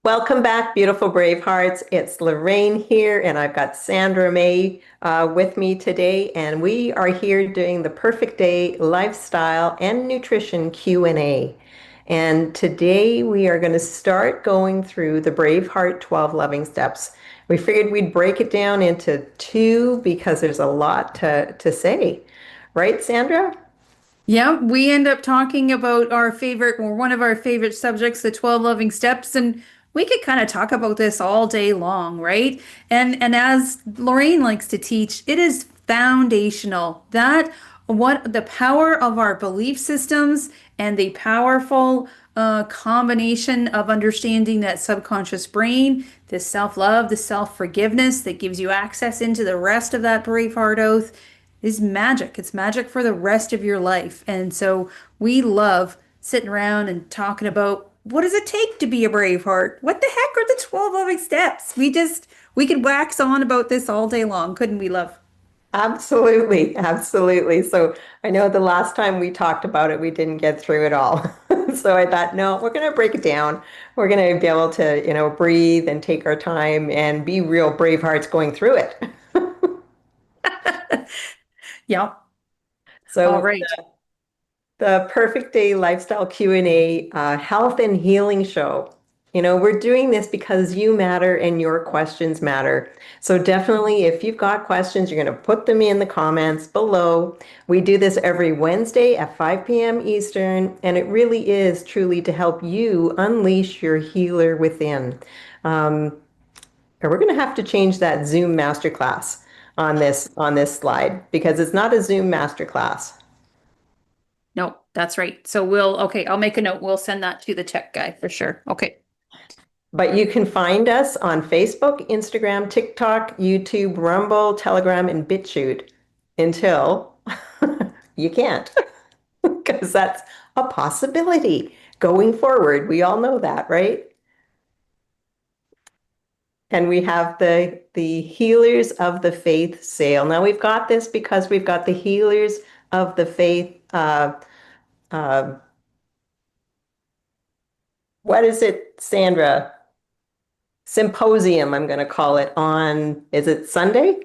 Welcome back, beautiful brave hearts. It's Lorraine here, and I've got Sandra May with me today, and we are here doing the Perfect Day Lifestyle and Nutrition Q&A. And today we are going to start going through the Brave Heart 12 Loving Steps. We figured we'd break it down into two because there's a lot to say. Right, Sandra? Yeah, we end up talking about our favorite or one of our favorite subjects, the 12 loving steps, and we could kind of talk about this all day long, right? And as Lorraine likes to teach, it is foundational. That what the power of our belief systems and the powerful combination of understanding that subconscious brain, the self-love, the self-forgiveness that gives you access into the rest of that brave heart oath is magic. It's magic for the rest of your life. And so we love sitting around and talking about what does it take to be a brave heart? What the heck are the 12 loving steps? We could wax on about this all day long, couldn't we, love? Absolutely, absolutely. So I know the last time we talked about it, we didn't get through it all. So I thought, no, we're going to break it down. We're going to be able to, breathe and take our time and be real brave hearts going through it. Yeah. All So right. the Perfect Day Lifestyle Q&A, health and healing show. We're doing this because you matter and your questions matter. So definitely, if you've got questions, you're going to put them in the comments below. We do this every Wednesday at 5 p.m. Eastern, and it really is truly to help you unleash your healer within. Um, and we're going to have to change that Zoom masterclass on this slide because it's not a Zoom masterclass. No, that's right. So okay, I'll make a note. We'll send that to the tech guy for sure. Okay. But you can find us on Facebook, Instagram, TikTok, YouTube, Rumble, Telegram, and BitChute until you can't, because that's a possibility going forward. We all know that, right? And we have the Healers of the Faith sale. Now we've got this because we've got the Healers of the Faith. Uh, what is it, Sandra? Symposium, I'm going to call it on, is it Sunday?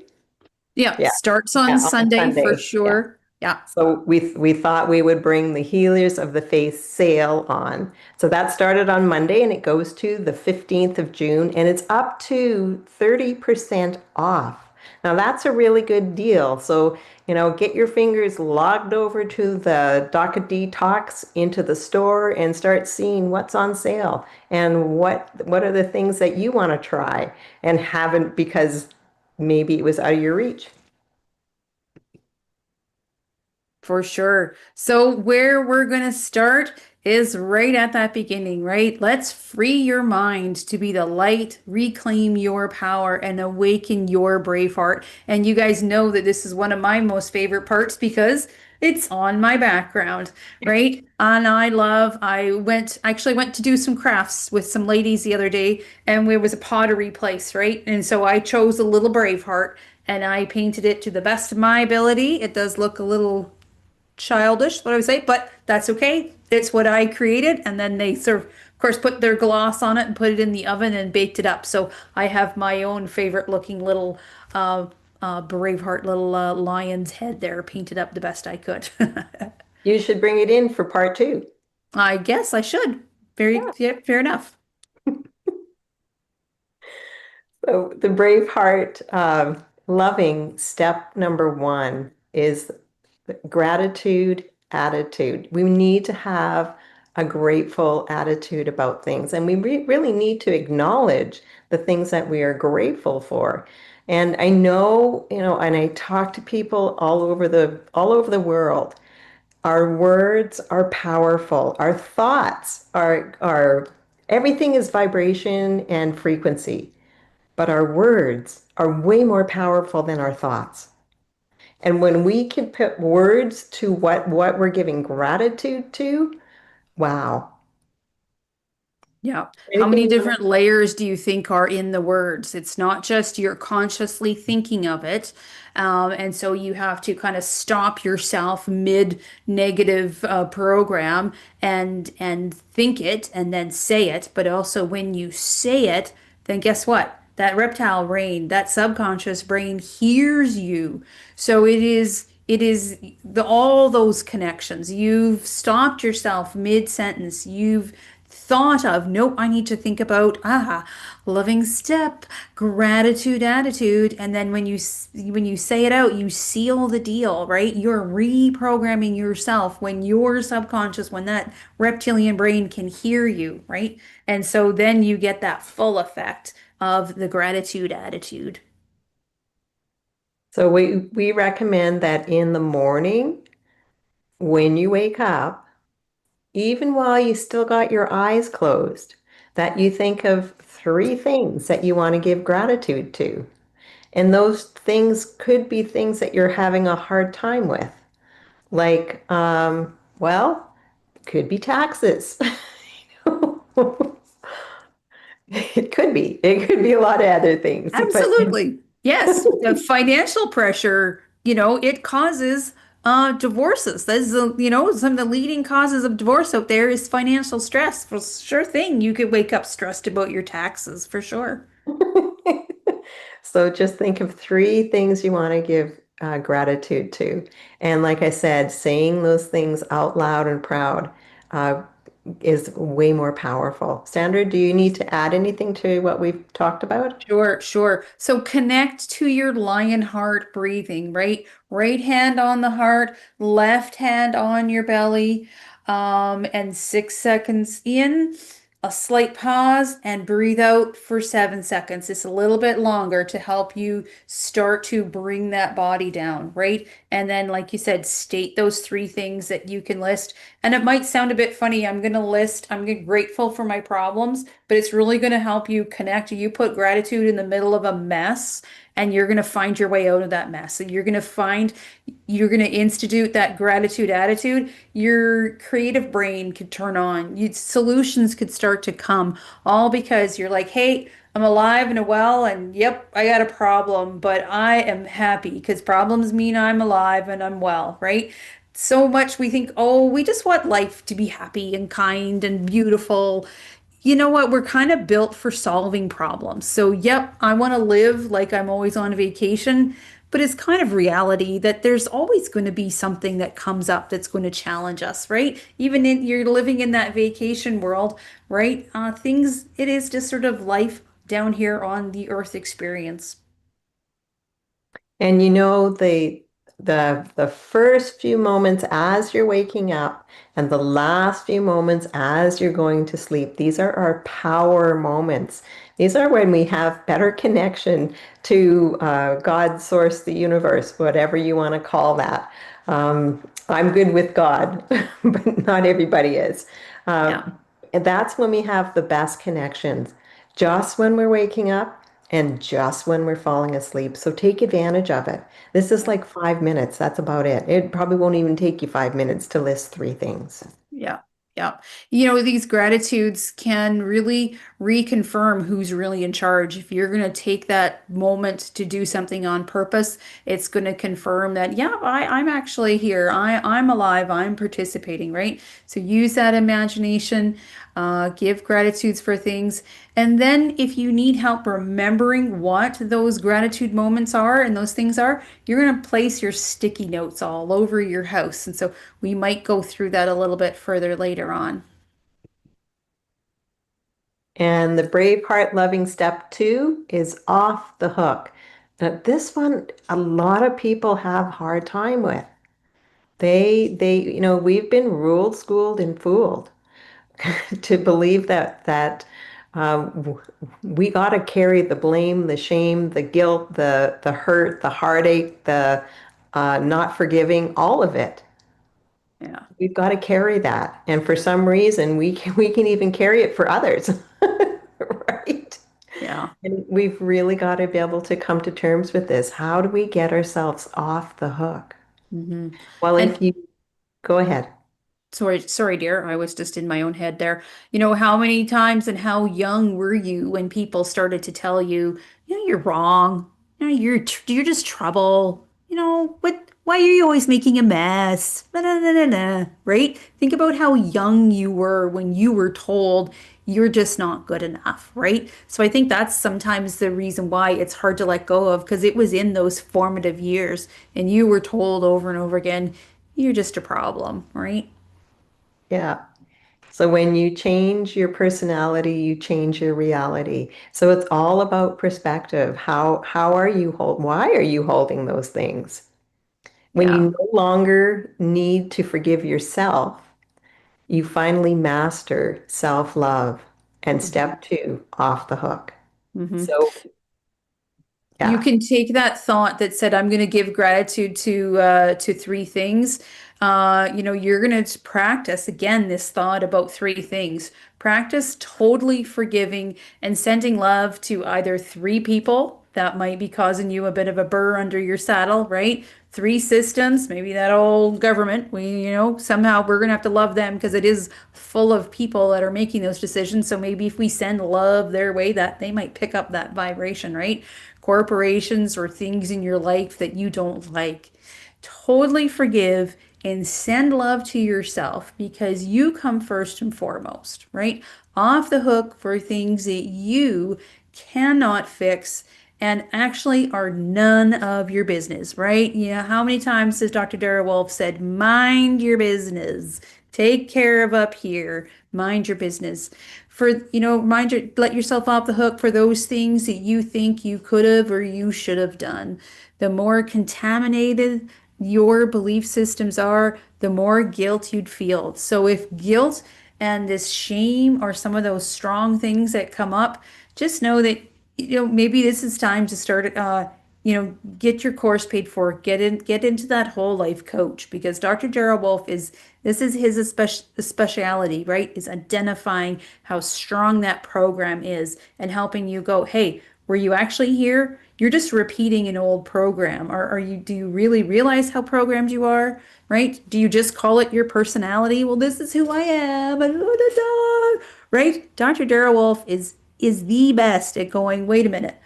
Yeah, Yeah. starts on Yeah, on Sunday for Sunday. Yeah. sure. Yeah. So we thought we would bring the Healers of the Faith sale on. So that started on Monday and it goes to the 15th of June and it's up to 30% off. Now that's a really good deal. So, get your fingers logged over to the Docket Detox into the store and start seeing what's on sale and what are the things that you want to try and haven't because maybe it was out of your reach. For sure. So, where we're going to start is right at that beginning, right? Let's free your mind to be the light, reclaim your power, and awaken your brave heart. And you guys know that this is one of my most favorite parts because it's on my background, right? And actually went to do some crafts with some ladies the other day, and there was a pottery place, right? And so I chose a little brave heart and I painted it to the best of my ability. It does look a little childish, what I would say, but that's okay. It's what I created. And then they sort of course, put their gloss on it and put it in the oven and baked it up. So I have my own favorite looking little Braveheart little lion's head there painted up the best I could. You should bring it in for part two. I guess I should. Very, Yeah. yeah, fair enough. So the Braveheart loving step number one is gratitude attitude. We need to have a grateful attitude about things, and we really need to acknowledge the things that we are grateful for. And I know, and I talk to people all over the world. Our words are powerful. Our thoughts are everything is vibration and frequency. But our words are way more powerful than our thoughts. And when we can put words to what we're giving gratitude to, wow. Yeah. How Anything many you want different layers do you think are in the words? It's not just you're consciously thinking of it. And so you have to kind of stop yourself mid negative program and think it and then say it. But also when you say it, then guess what? That reptile brain, that subconscious brain hears you. So it is all those connections. You've stopped yourself mid sentence. You've thought of, nope, I need to think about, loving step, gratitude, attitude, and then when you say it out, you seal the deal, right? You're reprogramming yourself when your subconscious, when that reptilian brain can hear you, right? And so then you get that full effect of the gratitude attitude. So we recommend that in the morning when you wake up, even while you still got your eyes closed, that you think of three things that you want to give gratitude to. And those things could be things that you're having a hard time with. Like, well, could be taxes. It could be. It could be a lot of other things. But Absolutely. Yes, the financial pressure, it causes divorces. That's some of the leading causes of divorce out there is financial stress. For sure thing, you could wake up stressed about your taxes for sure. so just think of three things you want to give gratitude to. And like I said, saying those things out loud and proud uh, is way more powerful. Sandra, do you need to add anything to what we've talked about? Sure, sure. So connect to your lion heart breathing, right? Right hand on the heart, left hand on your belly, and 6 seconds in, a slight pause, and breathe out for 7 seconds. It's a little bit longer to help you start to bring that body down, right? And then, like you said, state those three things that you can list. And it might sound a bit funny. I'm grateful for my problems, but it's really going to help you connect. You put gratitude in the middle of a mess, and you're going to find your way out of that mess. And you're going to institute that gratitude attitude. Your creative brain could turn on. Solutions could start to come, all because you're like, hey, I'm alive and well, and yep, I got a problem, but I am happy because problems mean I'm alive and I'm well, right? So much we think, oh, we just want life to be happy and kind and beautiful. You know what? We're kind of built for solving problems. So, yep, I want to live like I'm always on vacation, but it's kind of reality that there's always going to be something that comes up that's going to challenge us, right? Even in you're living in that vacation world, right? It is just sort of life down here on the earth experience. And the first few moments as you're waking up and the last few moments as you're going to sleep, these are our power moments. These are when we have better connection to God, source, the universe, whatever you want to call that. I'm good with God, but not everybody is. Uh, Yeah. and that's when we have the best connections, just when we're waking up and just when we're falling asleep. So take advantage of it. This is like 5 minutes. That's about it. It probably won't even take you 5 minutes to list three things. Yeah. Yeah. These gratitudes can really reconfirm who's really in charge. If you're going to take that moment to do something on purpose, it's going to confirm that, yeah, I'm actually here. I'm alive. I'm participating, right? So use that imagination, give gratitudes for things. And then if you need help remembering what those gratitude moments are and those things are, you're going to place your sticky notes all over your house. And so we might go through that a little bit further later on. And the brave heart loving step two is off the hook. Now, this one, a lot of people have hard time with. We've been ruled, schooled, and fooled to believe that we got to carry the blame, the shame, the guilt, the hurt, the heartache, the not forgiving, all of it. Yeah. We've got to carry that, and for some reason, we can even carry it for others, right? Yeah. And we've really got to be able to come to terms with this. How do we get ourselves off the hook? hmm Well, And if you go ahead. Sorry, dear. I was just in my own head there. How many times and how young were you when people started to tell you, you're wrong. You're just trouble. Why are you always making a mess? Na, na, na, na, na. Right? Think about how young you were when you were told you're just not good enough, right? So I think that's sometimes the reason why it's hard to let go of because it was in those formative years and you were told over and over again, you're just a problem, right? Yeah. So when you change your personality, you change your reality. So it's all about perspective. How are you why are you holding those things? When Yeah. you no longer need to forgive yourself, you finally master self-love and hmm step two, off the hook. hmm So You yeah. can take that thought that said, "I'm going to give gratitude to three things." You're going to practice again this thought about three things. Practice totally forgiving and sending love to either three people that might be causing you a bit of a burr under your saddle, right? Three systems, maybe that old government. Somehow we're going to have to love them because it is full of people that are making those decisions. So maybe if we send love their way, that they might pick up that vibration, right? Corporations or things in your life that you don't like. Totally forgive and send love to yourself because you come first and foremost, right? Off the hook for things that you cannot fix and actually are none of your business, right? How many times has Dr. Dara Wolf said, mind your business, take care of up here, mind your business? Let yourself off the hook for those things that you think you could have or you should have done. The more contaminated your belief systems are, the more guilt you'd feel. So if guilt and this shame are some of those strong things that come up, just know that maybe this is time to start get your course paid for, get into that whole life coach because Dr. Gerald Wolf is this is his speciality, right? Is identifying how strong that program is and helping you go, hey, were you actually here? You're just repeating an old program. Do you really realize how programmed you are? Right? Do you just call it your personality? Well, this is who I am. Right? Dr. Dara Wolf is the best at going, wait a minute.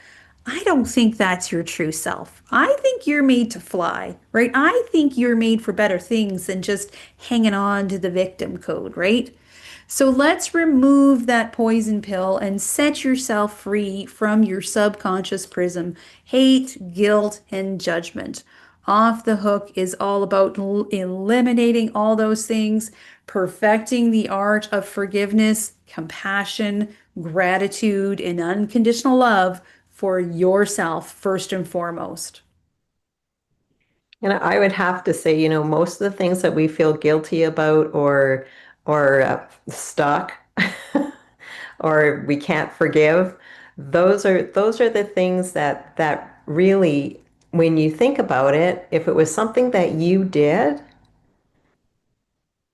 I don't think that's your true self. I think you're made to fly, right? I think you're made for better things than just hanging on to the victim code, right? So let's remove that poison pill and set yourself free from your subconscious prism, hate, guilt, and judgment. Off the hook is all about eliminating all those things, perfecting the art of forgiveness, compassion, gratitude, and unconditional love for yourself first and foremost. And I would have to say, most of the things that we feel guilty about or stuck or we can't forgive, those are the things that really, when you think about it, if it was something that you did,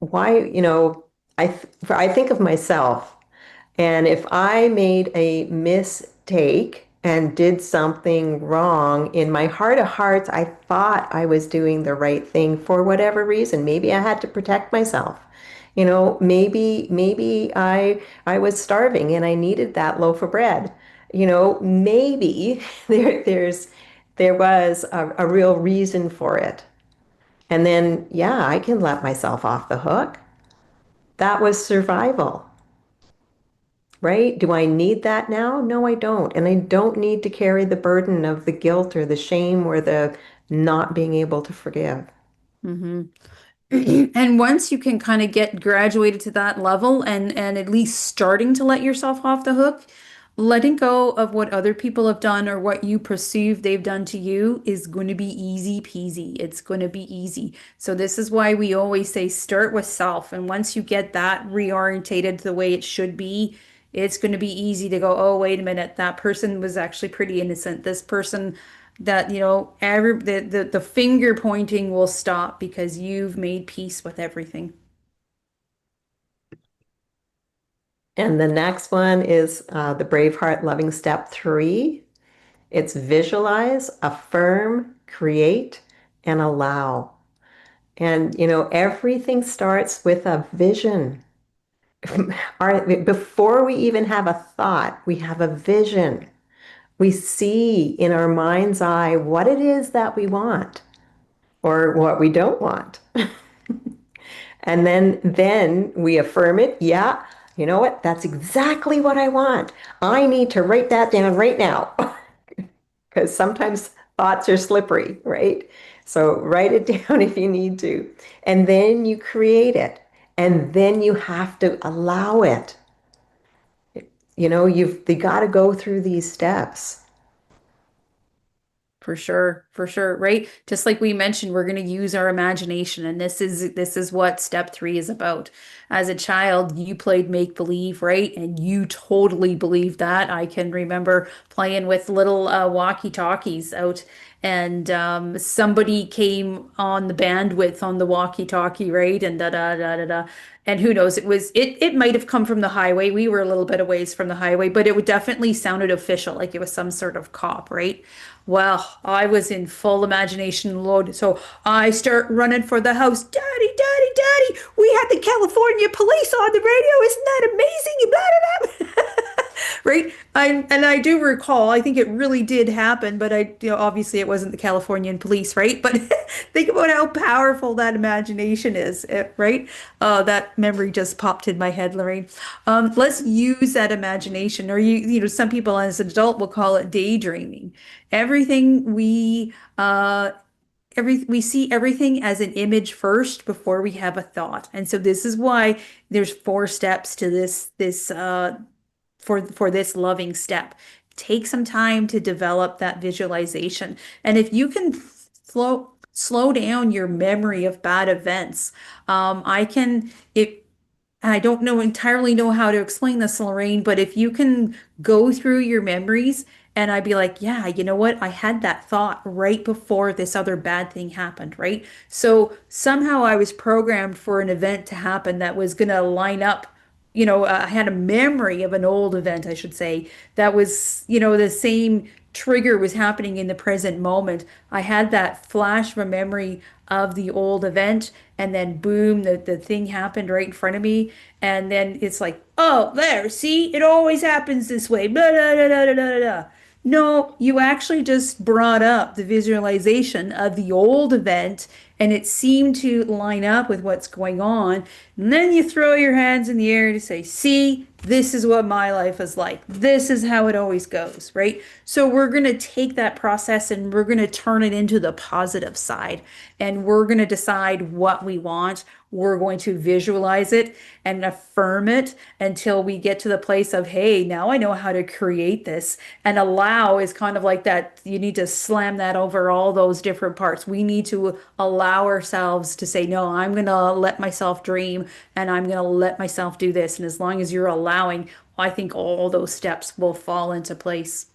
why, I think of myself. And if I made a mistake and did something wrong, in my heart of hearts, I thought I was doing the right thing for whatever reason. Maybe I had to protect myself. Maybe I was starving and I needed that loaf of bread. Maybe there was a real reason for it. And then, yeah, I can let myself off the hook. That was survival. Right? Do I need that now? No, I don't. And I don't need to carry the burden of the guilt or the shame or the not being able to forgive. hmm And once you can kind of get graduated to that level and at least starting to let yourself off the hook, letting go of what other people have done or what you perceive they've done to you is going to be easy peasy. It's going to be easy. So this is why we always say start with self. And once you get that reorientated the way it should be, it's going to be easy to go, oh, wait a minute, that person was actually pretty innocent. This person that the finger pointing will stop because you've made peace with everything. And the next one is the Braveheart Loving Step 3. It's visualize, affirm, create, and allow. And, everything starts with a vision. Before we even have a thought, we have a vision. We see in our mind's eye what it is that we want or what we don't want. And then we affirm it. Yeah, you know what? That's exactly what I want. I need to write that down right now because sometimes thoughts are slippery, right? So write it down if you need to. And then you create it. And then you have to allow it. You got to go through these steps. For sure, right? Just like we mentioned, we're going to use our imagination, and this is what step 3 is about. As a child, you played make believe, right? And you totally believed that. I can remember playing with little walkie-talkies out, and somebody came on the bandwidth on the walkie-talkie, right? And da da da da da. And who knows? It might have come from the highway. We were a little bit a ways from the highway, but it would definitely sounded official, like it was some sort of cop, right? Well, I was in full imagination load, so I start running for the house. Daddy, daddy, daddy, we had the California police on the radio. Isn't that amazing? Blah, blah, blah. Right? I do recall, I think it really did happen, but obviously it wasn't the Californian police, right? But think about how powerful that imagination is, right? That memory just popped in my head, Lorraine. Let's use that imagination, or some people as an adult will call it daydreaming. Everything we see everything as an image first before we have a thought. And so this is why there's 4 steps to this for this loving step. Take some time to develop that visualization. And if you can slow down your memory of bad events, I can it I don't entirely know how to explain this, Lorraine, but if you can go through your memories and I'd be like, yeah, you know what? I had that thought right before this other bad thing happened, right? So somehow I was programmed for an event to happen that was going to line up. I had a memory of an old event, I should say, that was, the same trigger was happening in the present moment. I had that flash of a memory of the old event, and then boom, the thing happened right in front of me. And then it's like, oh, there, see, it always happens this way. Blah, blah, blah, blah, blah, blah, blah. No, you actually just brought up the visualization of the old event and it seemed to line up with what's going on. And then you throw your hands in the air to say, see, this is what my life is like. This is how it always goes, right? So we're going to take that process and we're going to turn it into the positive side. And we're going to decide what we want. We're going to visualize it and affirm it until we get to the place of, hey, now I know how to create this. And allow is kind of like that. You need to slam that over all those different parts. We need to allow ourselves to say, no, I'm going to let myself dream and I'm going to let myself do this. And as long as you're allowing, I think all those steps will fall into place.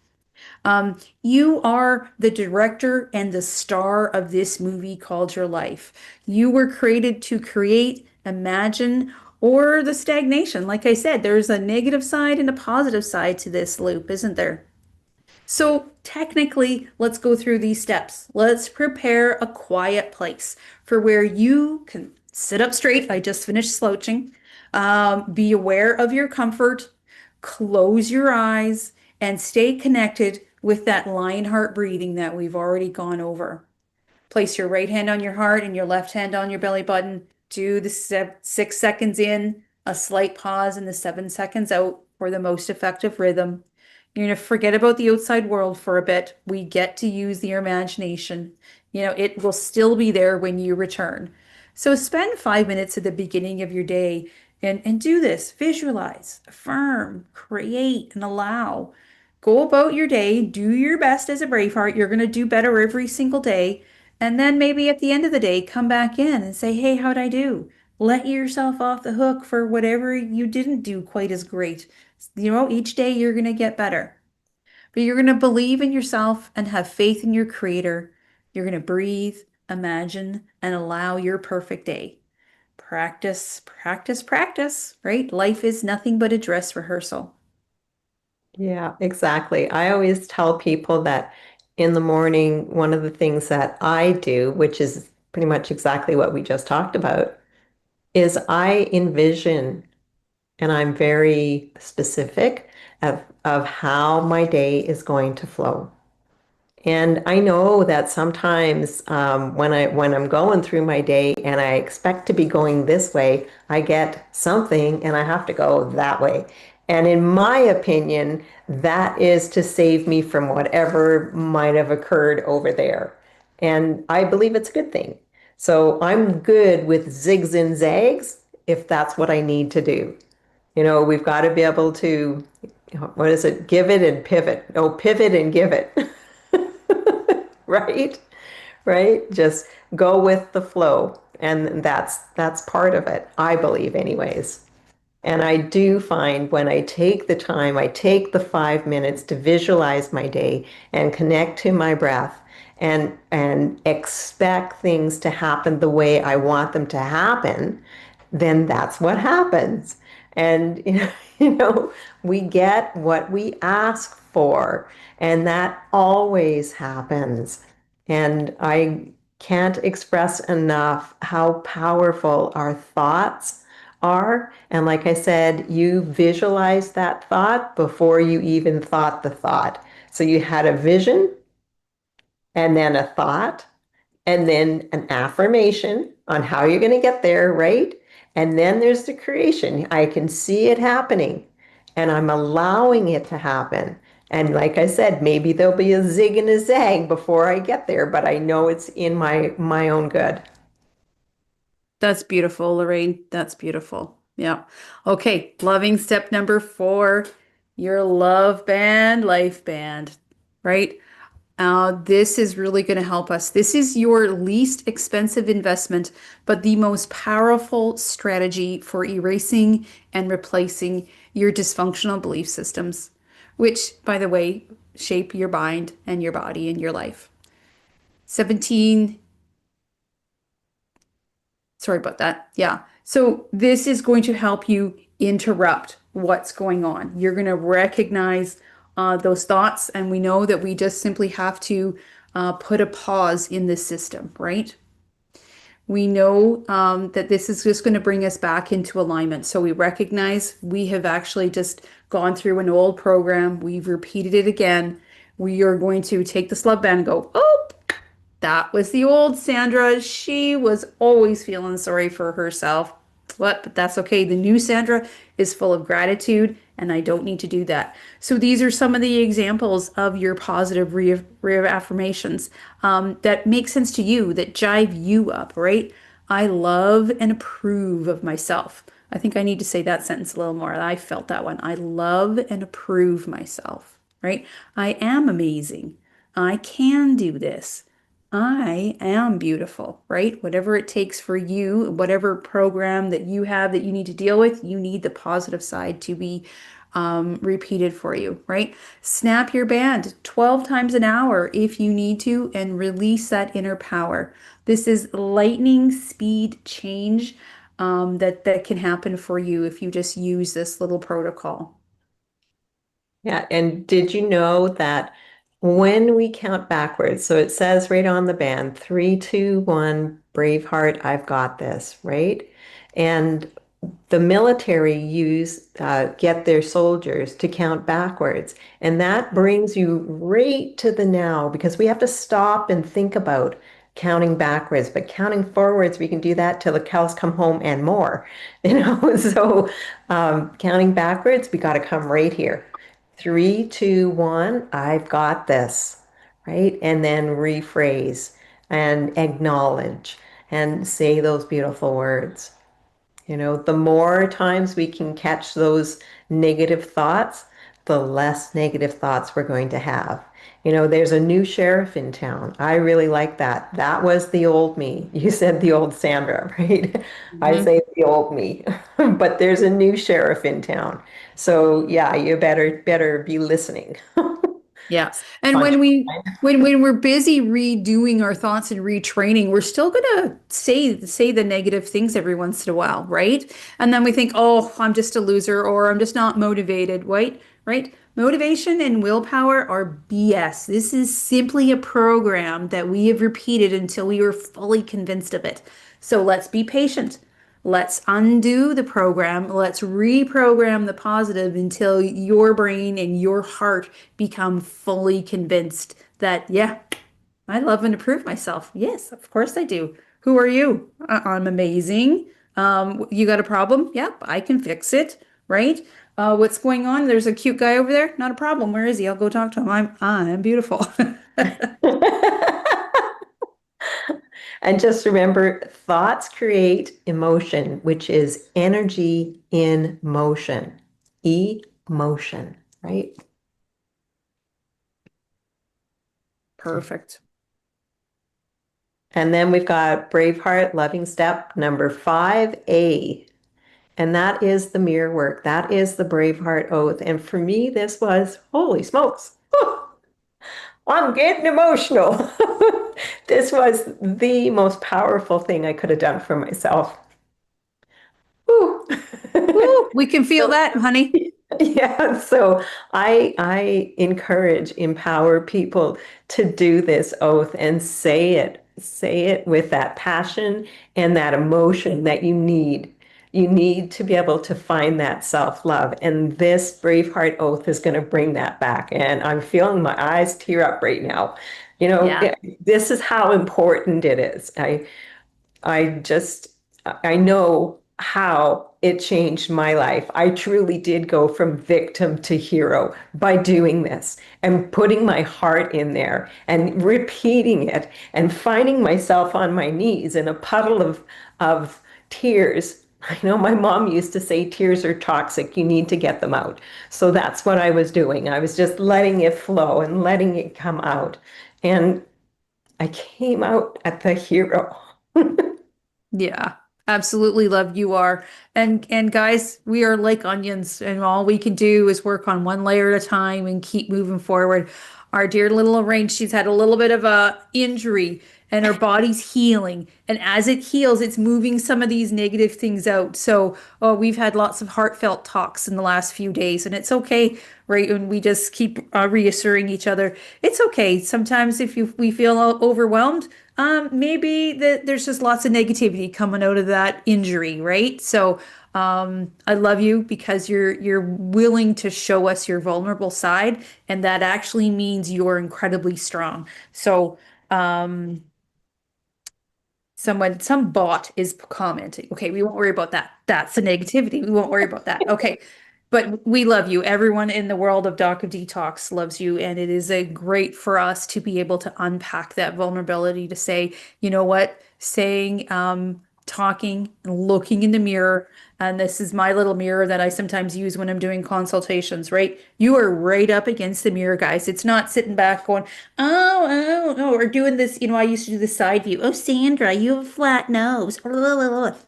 You are the director and the star of this movie called your life. You were created to create, imagine, or the stagnation. Like I said, there's a negative side and a positive side to this loop, isn't there? So technically, let's go through these steps. Let's prepare a quiet place for where you can sit up straight. I just finished slouching. Be aware of your comfort. Close your eyes and stay connected with that lion heart breathing that we've already gone over. Place your right hand on your heart and your left hand on your belly button. Do the 6 seconds in, a slight pause, and the 7 seconds out for the most effective rhythm. You're going to forget about the outside world for a bit. We get to use your imagination. It will still be there when you return. So spend 5 minutes at the beginning of your day and do this. Visualize, affirm, create, and allow. Go about your day, do your best as a Braveheart. You're going to do better every single day. And then maybe at the end of the day, come back in and say, hey, how'd I do? Let yourself off the hook for whatever you didn't do quite as great. Each day you're going to get better. But you're going to believe in yourself and have faith in your creator. You're going to breathe, imagine, and allow your perfect day. Practice, practice, practice, right? Life is nothing but a dress rehearsal. Yeah, exactly. I always tell people that in the morning, one of the things that I do, which is pretty much exactly what we just talked about, is I envision and I'm very specific of how my day is going to flow. And I know that sometimes when I'm going through my day and I expect to be going this way, I get something and I have to go that way. And in my opinion, that is to save me from whatever might have occurred over there. And I believe it's a good thing. So I'm good with zigs and zags if that's what I need to do. We've got to be able to, what is it? Give it and pivot. Oh, pivot and give it. Right? Right? Just go with the flow. And that's part of it, I believe anyways. And I do find when I take the time, I take the 5 minutes to visualize my day and connect to my breath and expect things to happen the way I want them to happen, then that's what happens. And we get what we ask for, and that always happens. And I can't express enough how powerful our thoughts are. And like I said, you visualize that thought before you even thought the thought. So you had a vision and then a thought and then an affirmation on how you're going to get there, right? And then there's the creation. I can see it happening and I'm allowing it to happen. And like I said, maybe there'll be a zig and a zag before I get there, but I know it's in my own good. That's beautiful, Lorraine. That's beautiful. Yeah. Okay. Loving step number 4, your love band, life band, right? This is really going to help us. This is your least expensive investment, but the most powerful strategy for erasing and replacing your dysfunctional belief systems, which, by the way, shape your mind and your body and your life. 17 Sorry about that. Yeah. So this is going to help you interrupt what's going on. You're going to recognize those thoughts, and we know that we just simply have to put a pause in this system, right? We know that this is just going to bring us back into alignment. So we recognize we have actually just gone through an old program. We've repeated it again. We are going to take this love band and go, oh, that was the old Sandra. She was always feeling sorry for herself. What? But that's okay. The new Sandra is full of gratitude, and I don't need to do that. So these are some of the examples of your positive reaffirmations that make sense to you, that jive you up, right? I love and approve of myself. I think I need to say that sentence a little more. I felt that one. I love and approve myself, right? I am amazing. I can do this. I am beautiful, right? Whatever it takes for you, whatever program that you have that you need to deal with, you need the positive side to be repeated for you, right? Snap your band 12 times an hour if you need to and release that inner power. This is lightning speed change that can happen for you if you just use this little protocol. Yeah, and did you know that when we count backwards, so it says right on the band, 3, 2, 1, Braveheart, I've got this, right? And the military get their soldiers to count backwards, and that brings you right to the now because we have to stop and think about counting backwards, but counting forwards, we can do that till the cows come home and more, So counting backwards, we got to come right here. 3, 2, 1, I've got this, right? And then rephrase and acknowledge and say those beautiful words. The more times we can catch those negative thoughts, the less negative thoughts we're going to have. There's a new sheriff in town. I really like that. That was the old me. You said the old Sandra, right? I Mhm. say the old me. But there's a new sheriff in town. So yeah, you better be listening. Yeah. And Punch. when we're busy redoing our thoughts and retraining, we're still gonna say the negative things every once in a while, right? And then we think, oh, I'm just a loser or I'm just not motivated, right? Right? Motivation and willpower are BS. This is simply a program that we have repeated until we were fully convinced of it. So let's be patient. Let's undo the program. Let's reprogram the positive until your brain and your heart become fully convinced that, yeah, I love and approve myself. Yes, of course I do. Who are you? I'm amazing. You got a problem? Yep, I can fix it, right? What's going on? There's a cute guy over there. Not a problem. Where is he? I'll go talk to him. I'm beautiful. And just remember, thoughts create emotion, which is energy in motion. Emotion, right? Perfect. And then we've got Braveheart, loving step number 5A. And that is the mirror work. That is the Braveheart oath. And for me, this was, holy smokes, I'm getting emotional. This was the most powerful thing I could have done for myself. Woo. Woo, we can feel So, that, honey. yeah, so I encourage, empower people to do this oath and say it with that passion and that emotion that you need. You need to be able to find that self-love. And this Braveheart oath is going to bring that back. And I'm feeling my eyes tear up right now. You know, Yeah. this is how important it is. I just, I know how it changed my life. I truly did go from victim to hero by doing this and putting my heart in there and repeating it and finding myself on my knees in a puddle of tears. I know my mom used to say tears are toxic. You need to get them out. So that's what I was doing. I was just letting it flow and letting it come out. And I came out at the hero. Yeah, absolutely love you are. And guys, we are like onions and all we can do is work on one layer at a time and keep moving forward. Our dear little Lorraine, she's had a little bit of a injury and her body's healing. And as it heals, it's moving some of these negative things out. So, we've had lots of heartfelt talks in the last few days, and it's okay, right? And we just keep reassuring each other, it's okay. Sometimes if we feel overwhelmed, maybe there's just lots of negativity coming out of that injury, right? So, I love you because you're willing to show us your vulnerable side, and that actually means you're incredibly strong. So, some bot is commenting. Okay, we won't worry about that. That's the negativity. We won't worry about that. Okay. But we love you. Everyone in the world of Doc of Detox loves you. And it is a great for us to be able to unpack that vulnerability to say, you know what, saying, talking and looking in the mirror. And this is my little mirror that I sometimes use when I'm doing consultations, right? You are right up against the mirror, guys. It's not sitting back going, oh, or doing this. I used to do the side view. Oh, Sandra, you have a flat nose.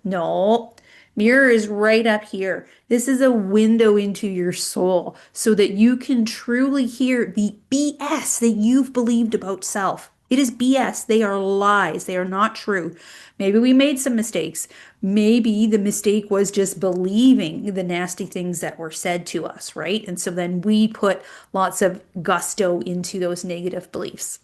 No, mirror is right up here. This is a window into your soul so that you can truly hear the BS that you've believed about self. It is BS. They are lies. They are not true. Maybe we made some mistakes. Maybe the mistake was just believing the nasty things that were said to us, right? And so then we put lots of gusto into those negative beliefs,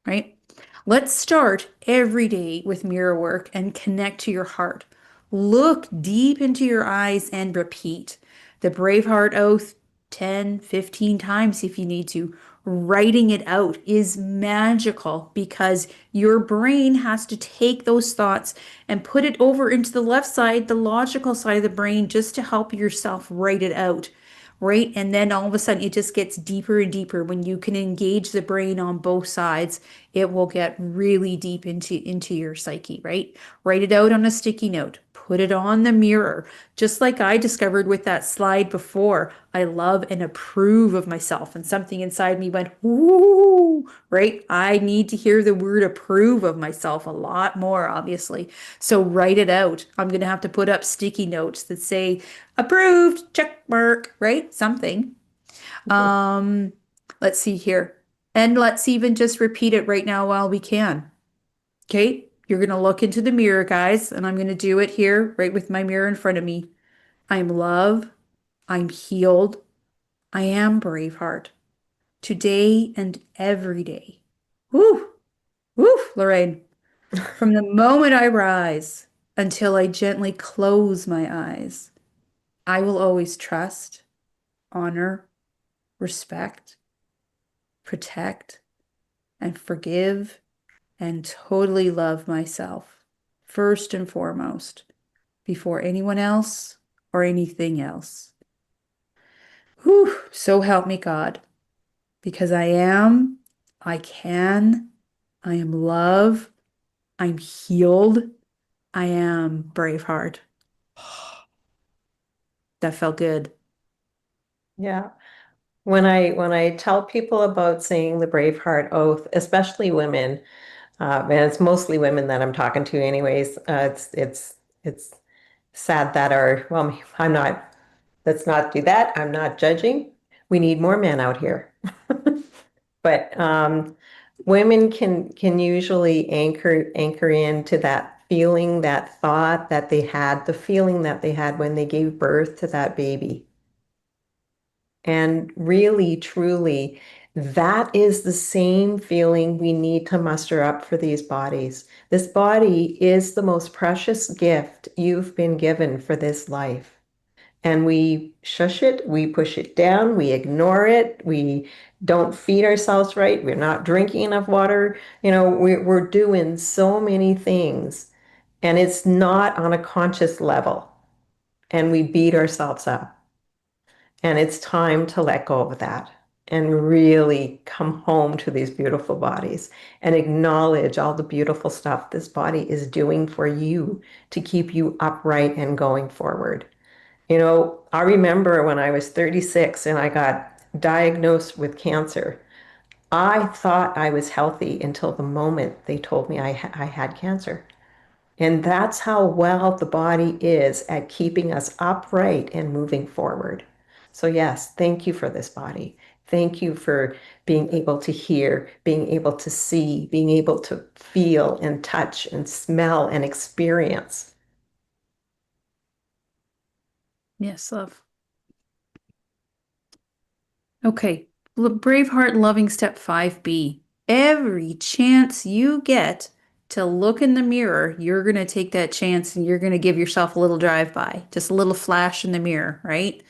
right? Let's start every day with mirror work and connect to your heart. Look deep into your eyes and repeat the Braveheart oath 10, 15 times if you need to. Writing it out is magical because your brain has to take those thoughts and put it over into the left side, the logical side of the brain, just to help yourself write it out, right? And then all of a sudden it just gets deeper and deeper. When you can engage the brain on both sides, it will get really deep into your psyche, right? Write it out on a sticky note, put it on the mirror. Just like I discovered with that slide before, I love and approve of myself. And something inside me went, ooh, right? I need to hear the word approve of myself a lot more, obviously. So write it out. I'm going to have to put up sticky notes that say approved, check mark, right? Something. Um, let's see here. And let's even just repeat it right now while we can. Okay, you're going to look into the mirror, guys, and I'm going to do it here, right with my mirror in front of me. I'm love. I'm healed. I am Braveheart, today and every day. Woo, woo, Lorraine. From the moment I rise until I gently close my eyes, I will always trust, honor, respect, protect, and forgive and totally love myself first and foremost before anyone else or anything else. Whew, so help me God, because I can, I am love, I'm healed, I am Braveheart. That felt good. Yeah. When I tell people about saying the Braveheart Oath, especially women, and it's mostly women that I'm talking to anyways, it's sad that are, well, I'm not, let's not do that. I'm not judging. We need more men out here. But women can usually anchor into that feeling, that thought that they had, the feeling that they had when they gave birth to that baby. And really, truly, that is the same feeling we need to muster up for these bodies. This body is the most precious gift you've been given for this life. And we shush it, we push it down, we ignore it, we don't feed ourselves right, we're not drinking enough water. We're doing so many things, and it's not on a conscious level, and we beat ourselves up. And it's time to let go of that and really come home to these beautiful bodies and acknowledge all the beautiful stuff this body is doing for you to keep you upright and going forward. I remember when I was 36 and I got diagnosed with cancer. I thought I was healthy until the moment they told me I had cancer. And that's how well the body is at keeping us upright and moving forward. So, yes, thank you for this body. Thank you for being able to hear, being able to see, being able to feel and touch and smell and experience. Yes, love. Okay, Braveheart loving step 5B. Every chance you get to look in the mirror, you're going to take that chance and you're going to give yourself a little drive-by, just a little flash in the mirror, right?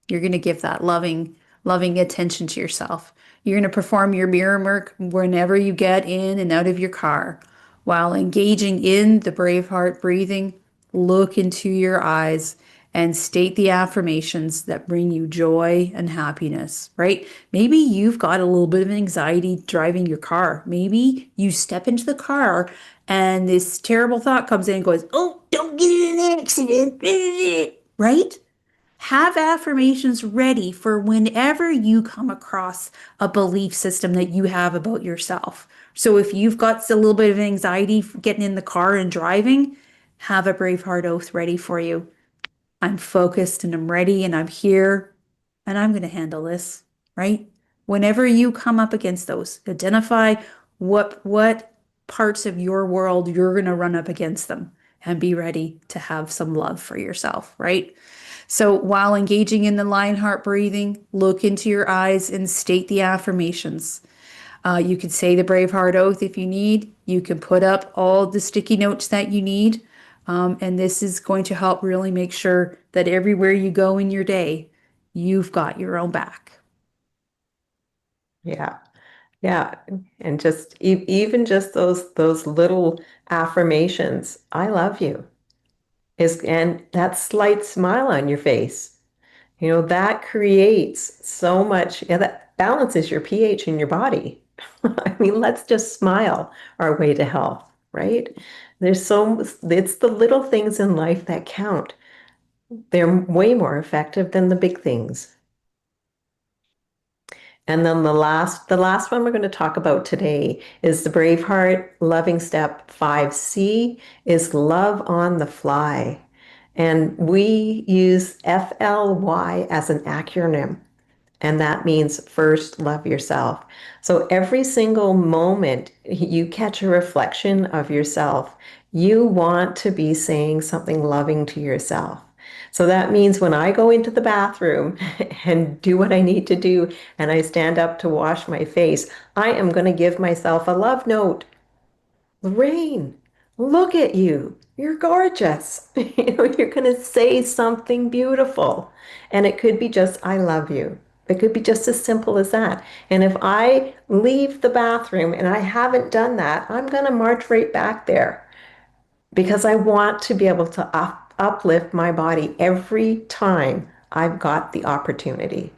You're going to give that loving attention to yourself. You're going to perform your mirror work whenever you get in and out of your car. While engaging in the Braveheart breathing, look into your eyes and state the affirmations that bring you joy and happiness, right? Maybe you've got a little bit of anxiety driving your car. Maybe you step into the car and this terrible thought comes in and goes, "Oh, don't get in an accident," right? Have affirmations ready for whenever you come across a belief system that you have about yourself. So if you've got a little bit of anxiety getting in the car and driving, have a Braveheart oath ready for you. I'm focused and I'm ready and I'm here and I'm going to handle this, right? Whenever you come up against those, identify what parts of your world you're going to run up against them and be ready to have some love for yourself, right? So while engaging in the Lionheart breathing, look into your eyes and state the affirmations. You can say the Braveheart Oath if you need. You can put up all the sticky notes that you need. And this is going to help really make sure that everywhere you go in your day, you've got your own back. Yeah. Yeah. And just even just those little affirmations, I love you, is and that slight smile on your face. That creates so much, yeah, that balances your pH in your body. I mean, let's just smile our way to health, right? It's the little things in life that count. They're way more effective than the big things. And then the last one we're going to talk about today is the Braveheart Loving Step 5C is love on the fly. And we use FLY as an acronym, and that means first love yourself. So every single moment you catch a reflection of yourself, you want to be saying something loving to yourself. So that means when I go into the bathroom and do what I need to do and I stand up to wash my face, I am going to give myself a love note. Lorraine, look at you. You're gorgeous. You're going to say something beautiful. And it could be just, I love you. It could be just as simple as that. And if I leave the bathroom and I haven't done that, I'm going to march right back there because I want to be able to uplift my body every time I've got the opportunity. Yes.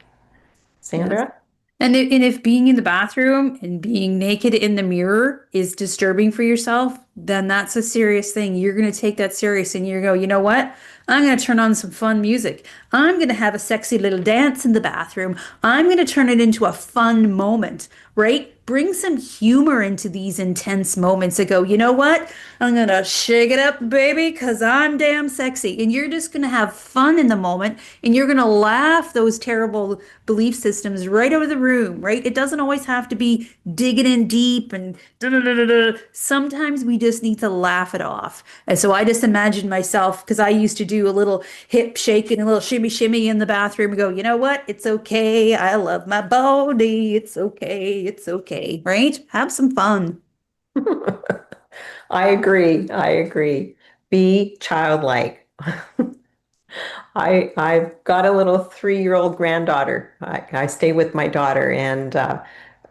Sandra? And if being in the bathroom and being naked in the mirror is disturbing for yourself, then that's a serious thing. You're going to take that serious and you go, you know what? I'm going to turn on some fun music. I'm going to have a sexy little dance in the bathroom. I'm going to turn it into a fun moment, right? Bring some humor into these intense moments and go, you know what? I'm going to shake it up, baby, because I'm damn sexy. And you're just going to have fun in the moment and you're going to laugh those terrible belief systems right over the room, right? It doesn't always have to be digging in deep and da da da da da. Sometimes we just need to laugh it off. And so I just imagine myself, because I used to do a little hip shake and a little shimmy shimmy in the bathroom and go, you know what? It's okay. I love my body. It's okay. It's okay. Right? Have some fun. I agree. I agree. Be childlike. I've got a little 3-year-old granddaughter. I stay with my daughter, and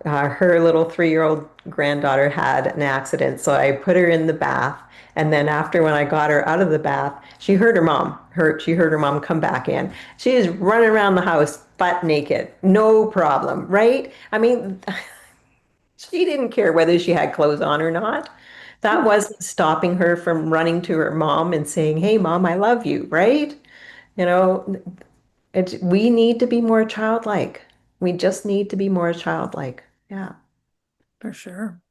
her little 3-year-old granddaughter had an accident. So I put her in the bath, and then after when I got her out of the bath, she heard her mom. She heard her mom come back in. She is running around the house butt naked, no problem, right? I mean, she didn't care whether she had clothes on or not. That wasn't stopping her from running to her mom and saying, "Hey, mom, I love you," right? You know, we need to be more childlike. We just need to be more childlike. Yeah. For sure.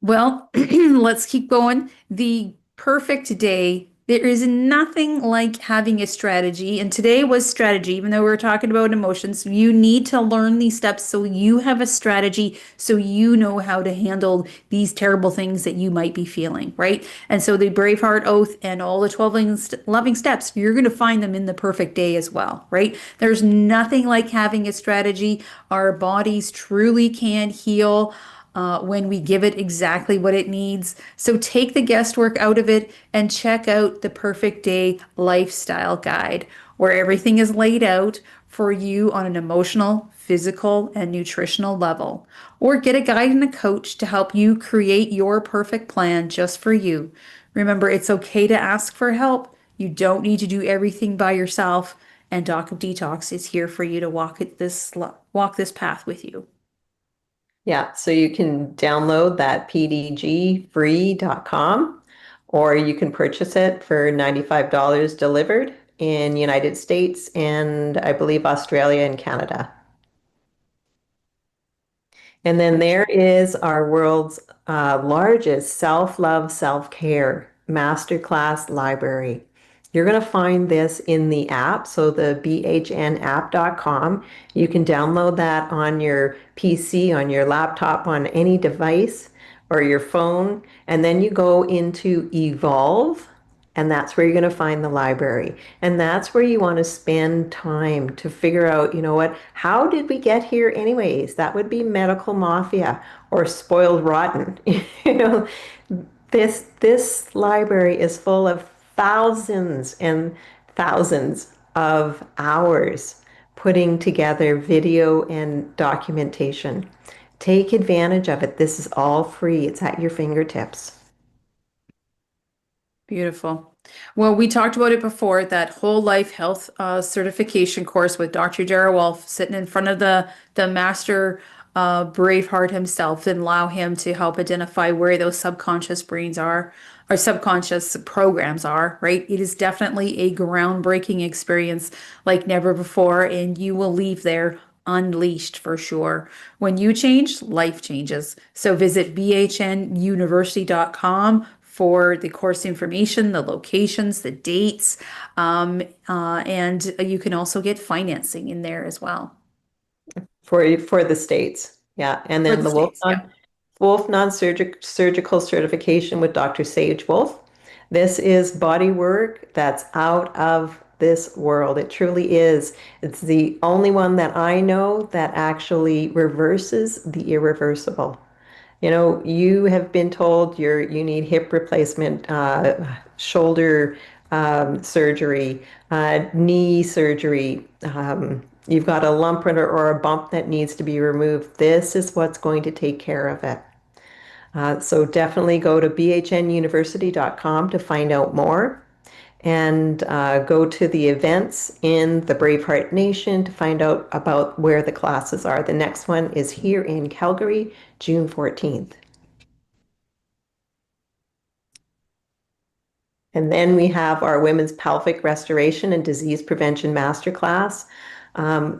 Well, let's keep going. The perfect day. There is nothing like having a strategy. And today was strategy, even though we are talking about emotions. You need to learn these steps so you have a strategy, so you know how to handle these terrible things that you might be feeling, right? And so the Braveheart Oath and all the 12 loving steps, you're going to find them in the perfect day as well, right? There's nothing like having a strategy. Our bodies truly can heal when we give it exactly what it needs. So take the guesswork out of it and check out the Perfect Day Lifestyle Guide, where everything is laid out for you on an emotional, physical, and nutritional level. Or get a guide and a coach to help you create your perfect plan just for you. Remember, it's okay to ask for help. You don't need to do everything by yourself. And Doc of Detox is here for you to walk this path with you. Yeah. So you can download that pdgfree.com, or you can purchase it for $95 delivered in United States and I believe Australia and Canada. And then there is our world's largest self-love, self-care masterclass library. You're going to find this in the app, so the bhnapp.com. You can download that on your PC, on your laptop, on any device or your phone, and then you go into Evolve, and that's where you're going to find the library. And that's where you want to spend time to figure out, you know what, how did we get here anyways? That would be medical mafia or spoiled rotten. You know, this library is full of thousands and thousands of hours putting together video and documentation. Take advantage of it. This is all free. It's at your fingertips. Beautiful. Well, we talked about it before, that whole life health certification course with Dr. Dara Wolfe sitting in front of the master Braveheart himself and allow him to help identify where those subconscious brains are, or subconscious programs are, right? It is definitely a groundbreaking experience like never before, and you will leave there unleashed for sure. When you change, life changes. So visit bhnuniversity.com for the course information, the locations, the dates, and you can also get financing in there as well For the states. Yeah. And for then the the states. Yeah. Wolfe Non-Surgical Certification with Dr. Sage Wolfe. This is body work that's out of this world. It truly is. It's the only one that I know that actually reverses the irreversible. You know, you have been told you need hip replacement, shoulder surgery, knee surgery. You've got a lump or a bump that needs to be removed. This is what's going to take care of it. So definitely go to bhnuniversity.com to find out more and go to the events in the Braveheart Nation to find out about where the classes are. The next one is here in Calgary, June 14th. And then we have our Women's Pelvic Restoration and Disease Prevention Masterclass.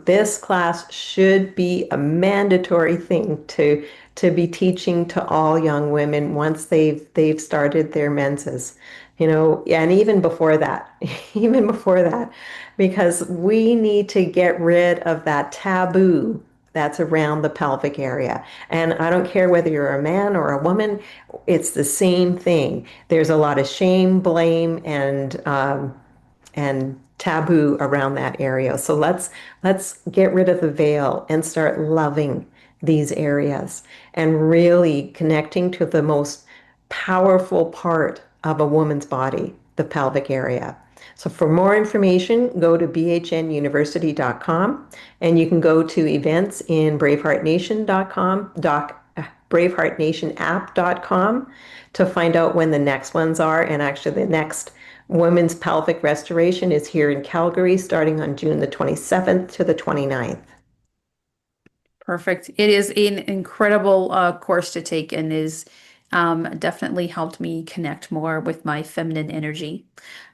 This class should be a mandatory thing to be teaching to all young women once they've started their menses. You know, and even before that, even before that, because we need to get rid of that taboo that's around the pelvic area. And I don't care whether you're a man or a woman, it's the same thing. There's a lot of shame, blame, and taboo around that area. So let's get rid of the veil and start loving these areas and really connecting to the most powerful part of a woman's body, the pelvic area. So for more information, go to bhnuniversity.com and you can go to events in braveheartnation.com, braveheartnationapp.com to find out when the next ones are. And actually the next Women's Pelvic Restoration is here in Calgary starting on June the 27th to the 29th. Perfect. It is an incredible course to take and is definitely helped me connect more with my feminine energy.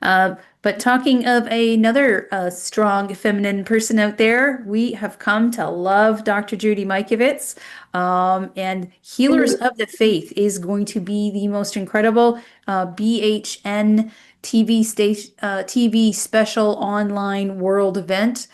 But talking of another strong feminine person out there, we have come to love Dr. Judy Mikovits. And Healers of the Faith is going to be the most incredible BHN TV special online world event.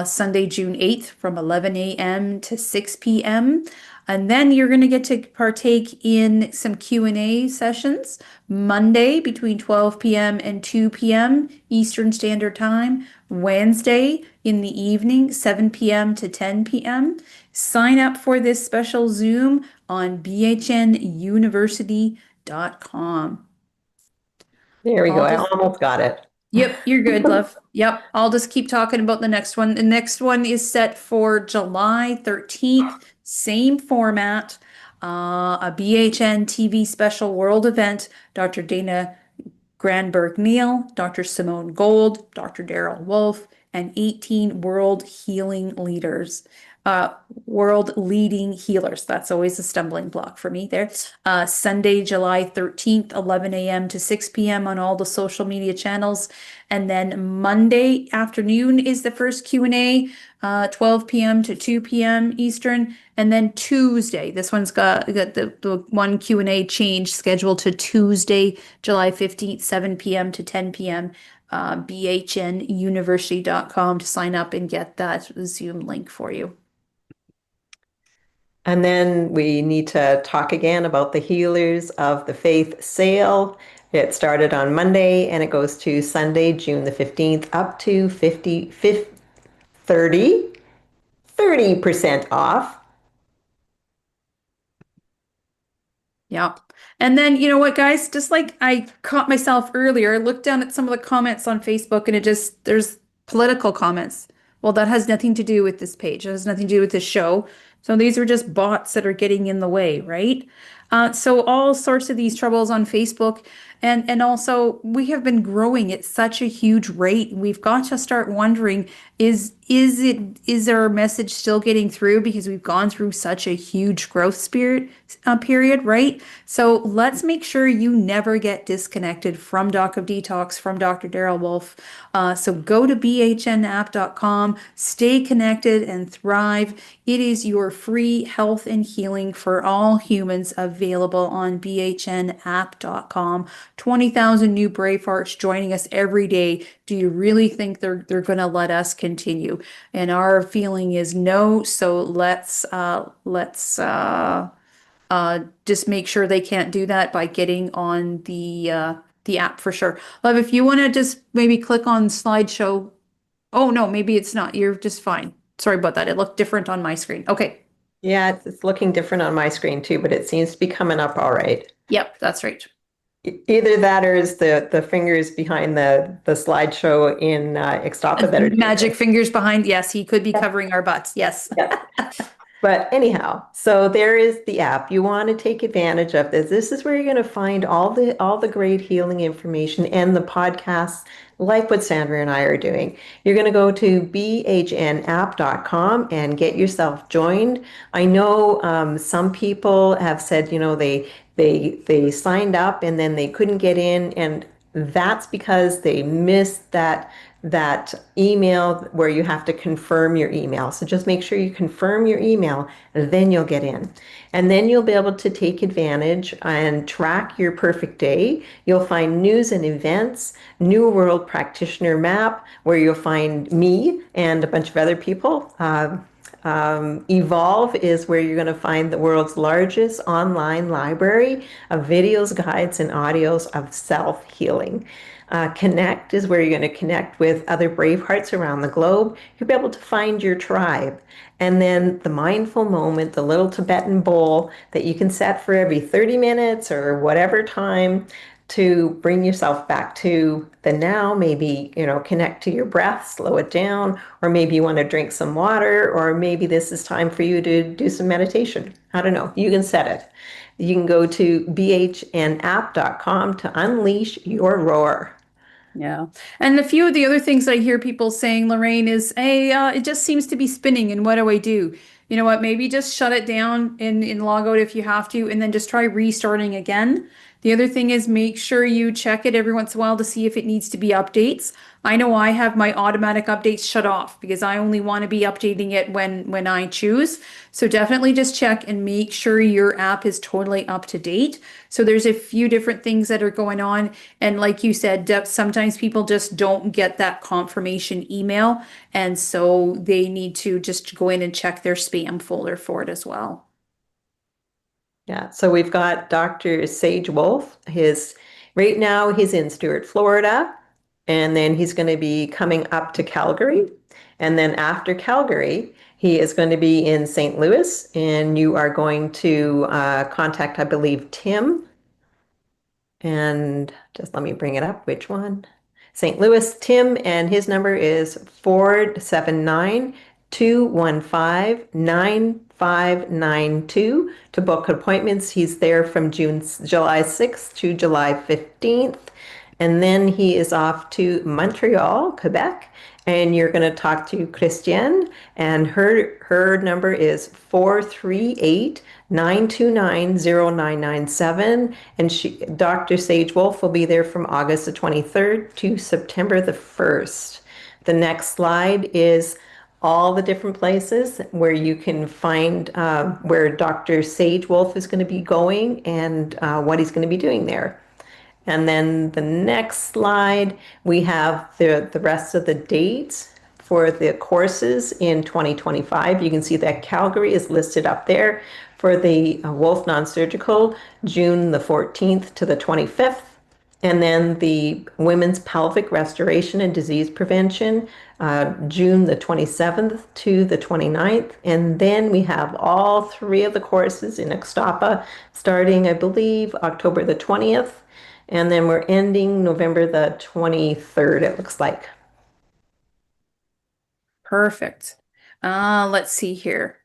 Sunday, June 8th from 11 a.m. to 6 p.m. And then you're going to get to partake in some Q&A sessions Monday between 12 p.m. and 2 p.m. Eastern Standard Time, Wednesday in the evening, 7 p.m. to 10 p.m. Sign up for this special Zoom on bhnuniversity.com. There we go. I'll I just almost got it. Yep, you're good, love. Yep, I'll just keep talking about the next one. The next one is set for July 13th, same format, a BHN TV special world event. Dr. Dana Granberg-Neal, Dr. Simone Gold, Dr. Daryl Wolfe, and 18 world healing leaders. World leading healers. That's always a stumbling block for me there. Sunday, July 13th, 11 a.m. to 6 p.m. on all the social media channels. And then Monday afternoon is the first Q&A, 12 p.m. to 2 p.m. Eastern. And then Tuesday, this one's got the one Q&A change scheduled to Tuesday, July 15th, 7 p.m. to 10 p.m. bhnuniversity.com to sign up and get that Zoom link for you. And then we need to talk again about the Healers of the Faith sale. It started on Monday and it goes to Sunday, June the 15th, up to 30% off. Yeah. And then, you know what, guys? Just like I caught myself earlier, I looked down at some of the comments on Facebook and there's political comments. Well, that has nothing to do with this page. It has nothing to do with this show. So these are just bots that are getting in the way, right? So all sorts of these troubles on Facebook. And also we have been growing at such a huge rate. We've got to start wondering, is our message still getting through because we've gone through such a huge growth period, right? So let's make sure you never get disconnected from Doc of Detox, from Dr. Daryl Wolfe. So go to bhnapp.com, stay connected and thrive. It is your free health and healing for all humans available on bhnapp.com. 20,000 new Bravehearts joining us every day. Do you really think they're going to let us continue? And our feeling is no. So let's just make sure they can't do that by getting on the the app for sure. Love, if you want to just maybe click on slideshow. Oh no, maybe it's not. You're just fine. Sorry about that. It looked different on my screen. Okay. Yeah, it's looking different on my screen too, but it seems to be coming up all right. Yep, that's right. Either that or is the fingers behind the slideshow in Ixtapa that are doing Magic this. fingers behind. Yes, he could be covering our butts. Yes. Yeah. But anyhow, so there is the app. You want to take advantage of this. This is where you're going to find all the great healing information and the podcasts like what Sandra and I are doing. You're going to go to bhnapp.com and get yourself joined. I know some people have said, they signed up and then they couldn't get in, and that's because they missed that email where you have to confirm your email. So just make sure you confirm your email, and then you'll get in. And then you'll be able to take advantage and track your perfect day. You'll find news and events, New World Practitioner Map, where you'll find me and a bunch of other people. Evolve is where you're going to find the world's largest online library of videos, guides, and audios of self-healing. Connect is where you're going to connect with other brave hearts around the globe. You'll be able to find your tribe. And then the mindful moment, the little Tibetan bowl that you can set for every 30 minutes or whatever time to bring yourself back to the now. Maybe, connect to your breath, slow it down, or maybe you want to drink some water, or maybe this is time for you to do some meditation. I don't know. You can set it. You can go to bhnapp.com to unleash your roar. Yeah. And a few of the other things I hear people saying, Lorraine, is, hey, it just seems to be spinning. And what do I do? You know what? Maybe just shut it down and log out if you have to, and then just try restarting again. The other thing is make sure you check it every once in a while to see if it needs to be updates. I know I have my automatic updates shut off because I only want to be updating it when I choose. So definitely just check and make sure your app is totally up to date. So there's a few different things that are going on. And like you said, sometimes people just don't get that confirmation email. And so they need to just go in and check their spam folder for it as well. Yeah, so we've got Dr. Sage Wolfe. Right now he's in Stewart, Florida, and then he's going to be coming up to Calgary. And then after Calgary, he is going to be in St. Louis, and you are going to contact, I believe, Tim. And just let me bring it up. Which one? St. Louis, Tim, and his number is 479-215-9592 to book appointments. He's there from July 6th to July 15th. And then he is off to Montreal, Quebec, and you're going to talk to Christiane, and her number is 438-929-0997, and Dr. Sage Wolfe will be there from August the 23rd to September the 1st. The next slide is all the different places where you can find where Dr. Sage Wolfe is going to be going and what he's going to be doing there. And then the next slide, we have the rest of the dates for the courses in 2025. You can see that Calgary is listed up there for the Wolfe Non-Surgical, June the 14th to the 25th. And then the Women's Pelvic Restoration and Disease Prevention, June the 27th to the 29th. And then we have all three of the courses in Ixtapa starting, I believe, October the 20th. And then we're ending November the 23rd, it looks like. Perfect. Let's see here.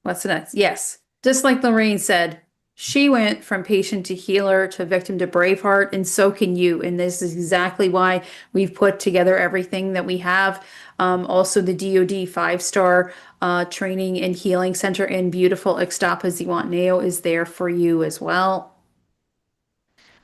What's next? Yes. Just like Lorraine said, she went from patient to healer to victim to braveheart, and so can you. And this is exactly why we've put together everything that we have. Also, the DoD 5-star training and healing center in beautiful Ixtapa, Zihuatanejo is there for you as well.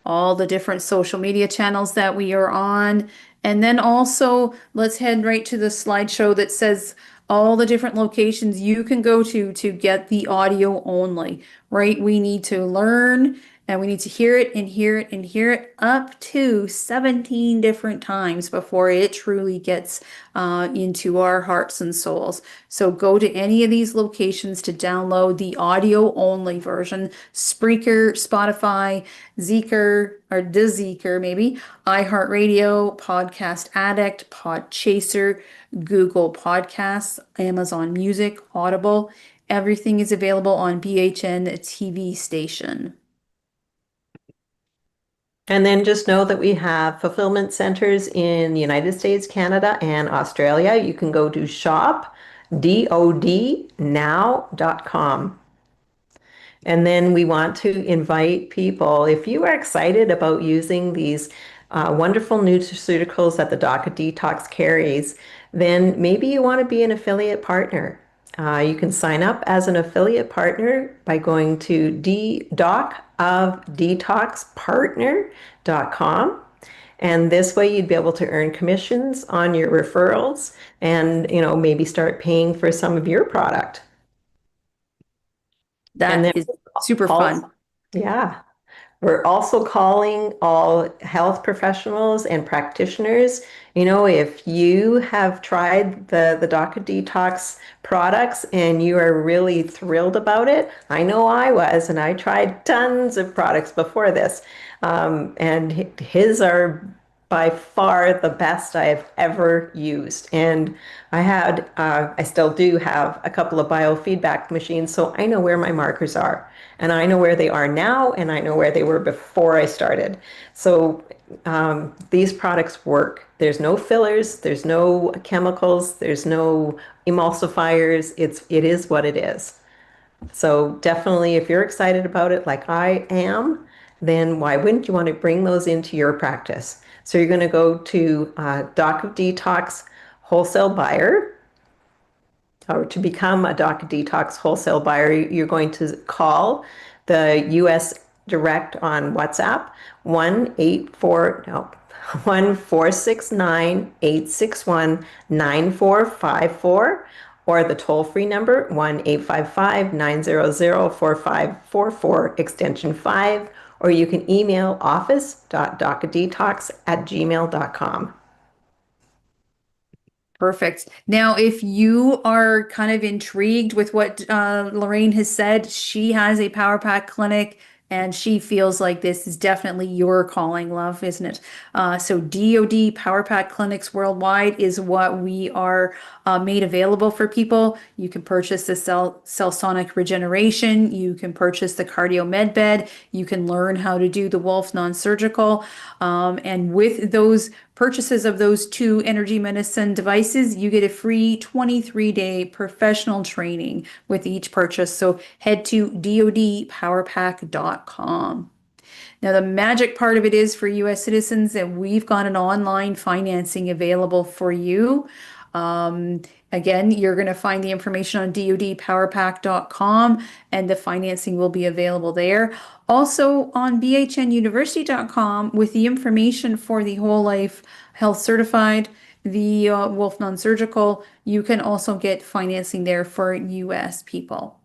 All the different social media channels that we are on. And then also, let's head right to the slideshow that says all the different locations you can go to get the audio only, right? We need to learn And we need to hear it and hear it and hear it up to 17 different times before it truly gets into our hearts and souls. So go to any of these locations to download the audio only version: Spreaker, Spotify, Zeeker, or Zeeker maybe, iHeartRadio, Podcast Addict, Podchaser, Google Podcasts, Amazon Music, Audible. Everything is available on BHN TV station. And then just know that we have fulfillment centers in the United States, Canada, and Australia. You can go to shopdodnow.com. And then we want to invite people, if you are excited about using these wonderful nutraceuticals that the DOCA Detox carries, then maybe you want to be an affiliate partner. You can sign up as an affiliate partner by going to docofdetoxpartner.com. And this way you'd be able to earn commissions on your referrals and, maybe start paying for some of your product. And That then is super also, fun. yeah, we're also calling all health professionals and practitioners. If you have tried the DOCA Detox products and you are really thrilled about it, I know I was, and I tried tons of products before this. And his are by far the best I have ever used. And I still do have a couple of biofeedback machines, so I know where my markers are. And I know where they are now, and I know where they were before I started. So these products work. There's no fillers, there's no chemicals, there's no emulsifiers. It is what it is. So definitely, if you're excited about it like I am, then why wouldn't you want to bring those into your practice? So you're going to go to Doc of Detox wholesale buyer, or to become a DOCA Detox wholesale buyer, you're going to call the US Direct on WhatsApp, 184, no, 1-469-861-9454, or the toll-free number, 1-855-900-4544, extension 5, or you can email office.docadetox@gmail.com. Perfect. Now, if you are kind of intrigued with what Lorraine has said, she has a Power Pack clinic and she feels like this is definitely your calling, love, isn't it? So DoD Power Pack clinics worldwide is what we are made available for people. You can purchase the cell sonic regeneration. You can purchase the cardio med bed. You can learn how to do the Wolfe Non-Surgical. And with those purchases of those two energy medicine devices, you get a free 23-day professional training with each purchase. So head to dodpowerpack.com. Now, the magic part of it is for US citizens that we've got an online financing available for you. Again, you're going to find the information on dodpowerpack.com and the financing will be available there. Also on bhnuniversity.com with the information for the Whole Life Health Certified, the Wolfe Non-Surgical, you can also get financing there for US people.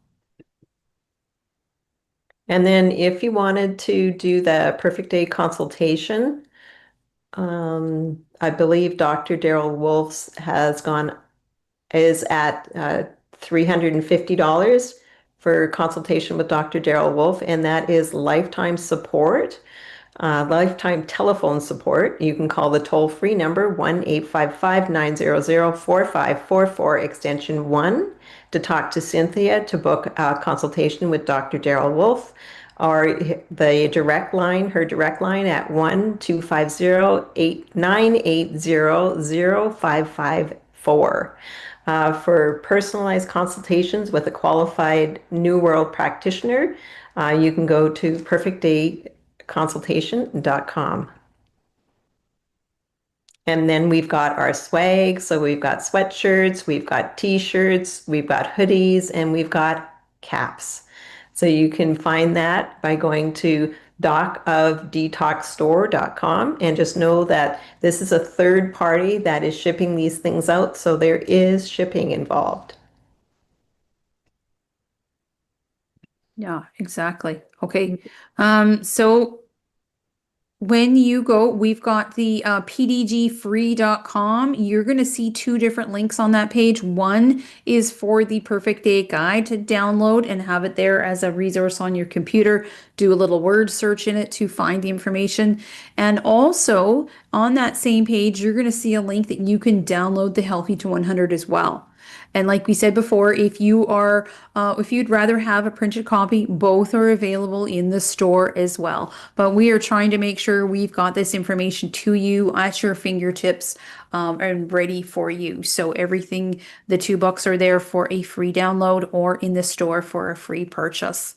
And then if you wanted to do the perfect day consultation, I believe Dr. Daryl Wolf's is at $350 for consultation with Dr. Daryl Wolf, and that is lifetime support. Lifetime telephone support. You can call the toll-free number 1-855-900-4544 extension 1 to talk to Cynthia to book a consultation with Dr. Daryl Wolf, or the direct line, her direct line at 1-250-980-0554. For personalized consultations with a qualified New World practitioner, you can go to perfectdayconsultation.com. And then we've got our swag. So we've got sweatshirts, we've got t-shirts, we've got hoodies, and we've got caps. So you can find that by going to docofdetoxstore.com, and just know that this is a third party that is shipping these things out. So there is shipping involved. Yeah, exactly. Okay. So when you go, we've got the pdgfree.com. You're going to see two different links on that page. One is for the perfect day guide to download and have it there as a resource on your computer. Do a little word search in it to find the information. And also on that same page, you're going to see a link that you can download the Healthy to 100 as well. And like we said before, if you'd rather have a printed copy, both are available in the store as well. But we are trying to make sure we've got this information to you at your fingertips, and ready for you. So everything, the two books are there for a free download or in the store for a free purchase.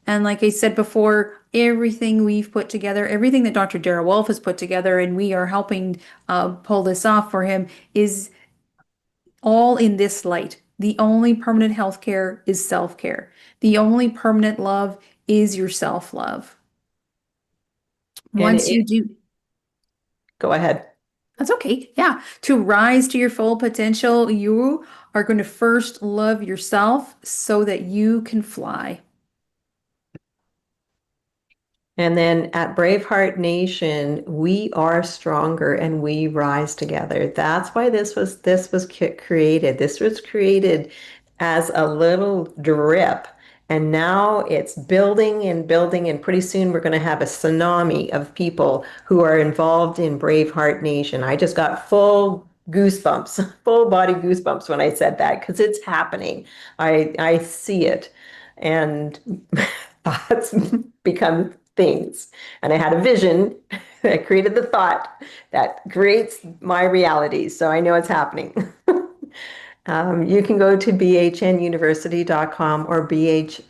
And like I said before, everything we've put together, everything that Dr. Darrell Wolfe has put together, and we are helping pull this off for him, is all in this light. The only permanent health care is self care. The only permanent love is your self love. And Once you do, go ahead. that's okay. Yeah. To rise to your full potential, you are going to first love yourself so that you can fly. And then at Braveheart Nation, we are stronger and we rise together. That's why this was created. This was created as a little drip, and now it's building and building. And pretty soon we're going to have a tsunami of people who are involved in Braveheart Nation. I just got full goosebumps, full body goosebumps when I said that because it's happening. I see it, and thoughts become things. And I had a vision that created the thought that creates my reality. So I know it's happening. You can go to bhnuniversity.com or bhnapp.com,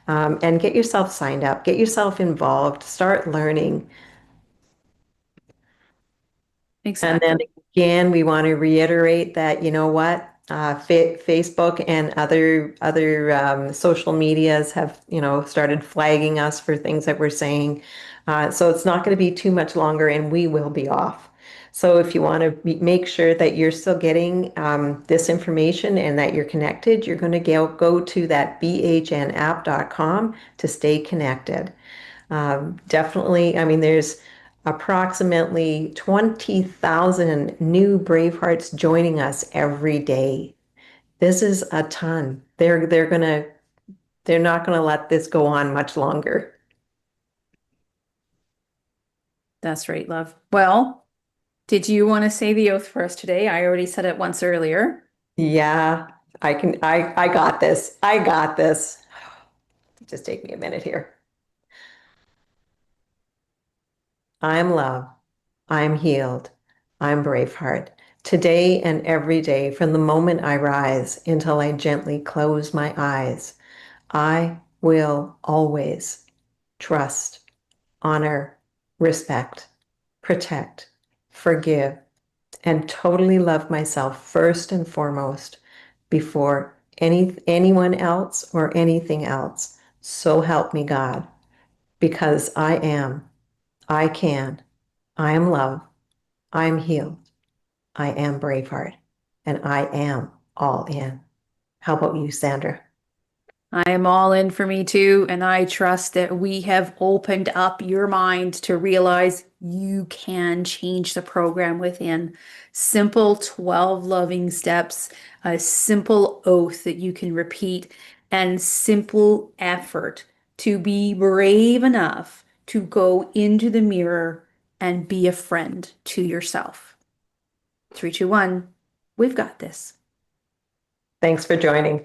and get yourself signed up, get yourself involved, start learning. And then Exactly. again, we want to reiterate that, you know what, Facebook and other social medias have, started flagging us for things that we're saying. So it's not going to be too much longer, and we will be off. So if you want to make sure that you're still getting this information and that you're connected, you're going to go to that bhnapp.com to stay connected. Definitely, I mean, there's approximately 20,000 new Bravehearts joining us every day. This is a ton. They're not gonna let this go on much longer. That's right, love. Well, did you want to say the oath for us today? I already said it once earlier. Yeah, I got this. I got this. Just take me a minute here. I'm love. I'm healed. I'm Braveheart. Today and every day, from the moment I rise until I gently close my eyes, I will always trust, honor, respect, protect, forgive, and totally love myself first and foremost before anyone else or anything else. So help me God, because I can, I am love, I am healed, I am Braveheart, and I am all in. How about you, Sandra? I am all in for me too, and I trust that we have opened up your mind to realize you can change the program within. Simple 12 loving steps, a simple oath that you can repeat, and simple effort to be brave enough to go into the mirror and be a friend to yourself. 3, 2, 1, we've got this. Thanks for joining.